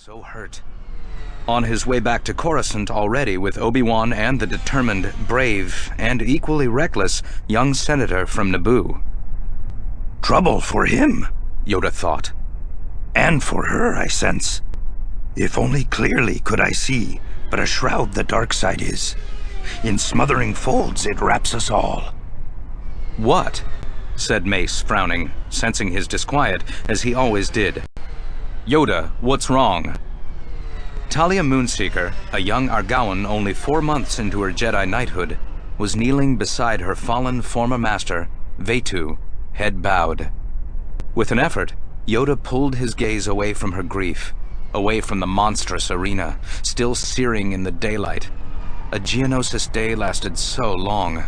so hurt. On his way back to Coruscant already with Obi-Wan and the determined, brave, and equally reckless young senator from Naboo. Trouble for him, Yoda thought. And for her, I sense. If only clearly could I see, but a shroud the dark side is. In smothering folds it wraps us all. What? Said Mace, frowning, sensing his disquiet, as he always did. Yoda, what's wrong? Talia Moonseeker, a young Argowan only 4 months into her Jedi knighthood, was kneeling beside her fallen former master, Vaatu, head bowed. With an effort, Yoda pulled his gaze away from her grief, away from the monstrous arena, still searing in the daylight. A Geonosis day lasted so long.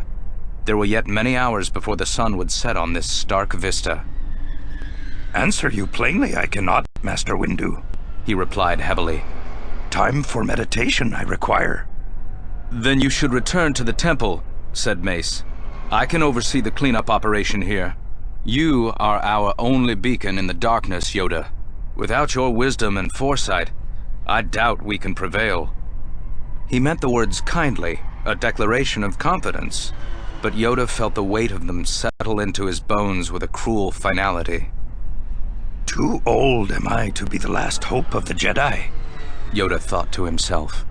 There were yet many hours before the sun would set on this stark vista. Answer you plainly I cannot, Master Windu, he replied heavily. Time for meditation I require. Then you should return to the temple, said Mace. I can oversee the cleanup operation here. You are our only beacon in the darkness, Yoda. Without your wisdom and foresight, I doubt we can prevail. He meant the words kindly, a declaration of confidence, but Yoda felt the weight of them settle into his bones with a cruel finality. Too old am I to be the last hope of the Jedi, Yoda thought to himself.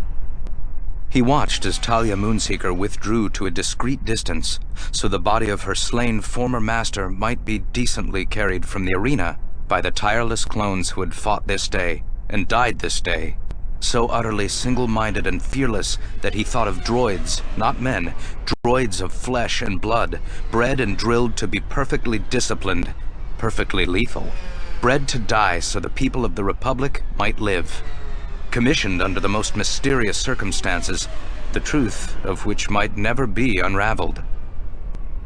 He watched as Talia Moonseeker withdrew to a discreet distance, so the body of her slain former master might be decently carried from the arena by the tireless clones who had fought this day and died this day, so utterly single-minded and fearless that he thought of droids, not men, droids of flesh and blood, bred and drilled to be perfectly disciplined, perfectly lethal, bred to die so the people of the Republic might live, commissioned under the most mysterious circumstances, the truth of which might never be unraveled.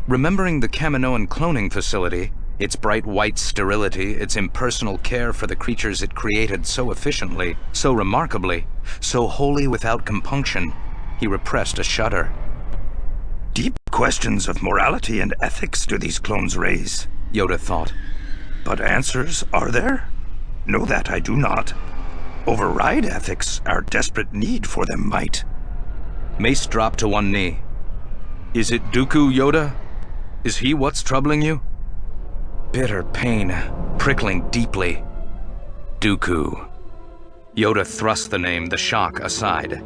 Remembering the Kaminoan cloning facility, its bright white sterility, its impersonal care for the creatures it created so efficiently, so remarkably, so wholly without compunction, he repressed a shudder. Deep questions of morality and ethics do these clones raise, Yoda thought. But answers are there? Know that I do not. Override ethics, our desperate need for them might. Mace dropped to one knee. Is it Dooku, Yoda? Is he what's troubling you? Bitter pain, prickling deeply. Dooku. Yoda thrust the name, the shock, aside.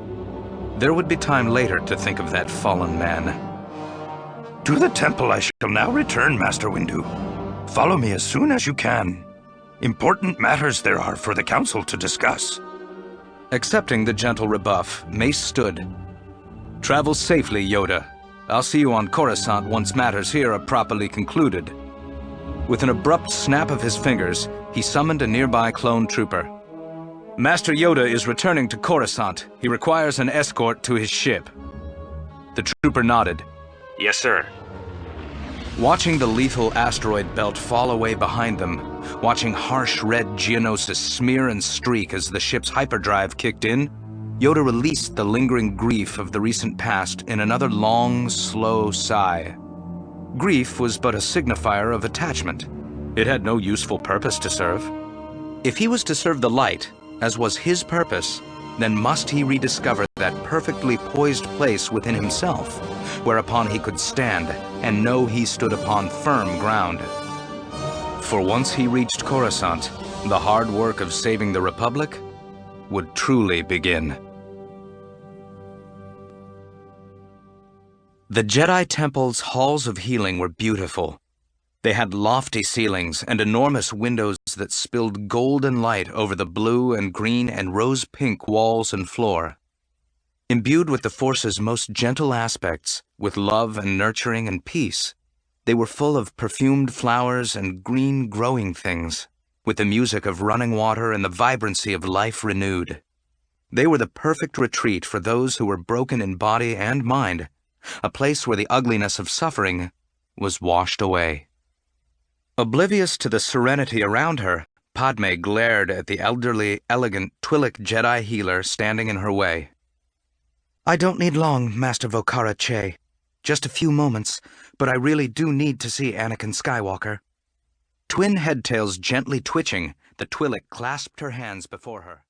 There would be time later to think of that fallen man. To the temple I shall now return, Master Windu. Follow me as soon as you can. Important matters there are for the Council to discuss. Accepting the gentle rebuff, Mace stood. Travel safely, Yoda. I'll see you on Coruscant once matters here are properly concluded. With an abrupt snap of his fingers, he summoned a nearby clone trooper. Master Yoda is returning to Coruscant. He requires an escort to his ship. The trooper nodded. Yes, sir. Watching the lethal asteroid belt fall away behind them, watching harsh red Geonosis smear and streak as the ship's hyperdrive kicked in, Yoda released the lingering grief of the recent past in another long, slow sigh. Grief was but a signifier of attachment. It had no useful purpose to serve. If he was to serve the light, as was his purpose, then must he rediscover that perfectly poised place within himself, whereupon he could stand and know he stood upon firm ground. For once he reached Coruscant, the hard work of saving the Republic would truly begin. The Jedi Temple's halls of healing were beautiful. They had lofty ceilings and enormous windows that spilled golden light over the blue and green and rose-pink walls and floor. Imbued with the Force's most gentle aspects, with love and nurturing and peace, they were full of perfumed flowers and green growing things, with the music of running water and the vibrancy of life renewed. They were the perfect retreat for those who were broken in body and mind, a place where the ugliness of suffering was washed away. Oblivious to the serenity around her, Padme glared at the elderly, elegant Twi'lek Jedi healer standing in her way. I don't need long, Master Vokara Che. Just a few moments, but I really do need to see Anakin Skywalker. Twin headtails gently twitching, the Twi'lek clasped her hands before her.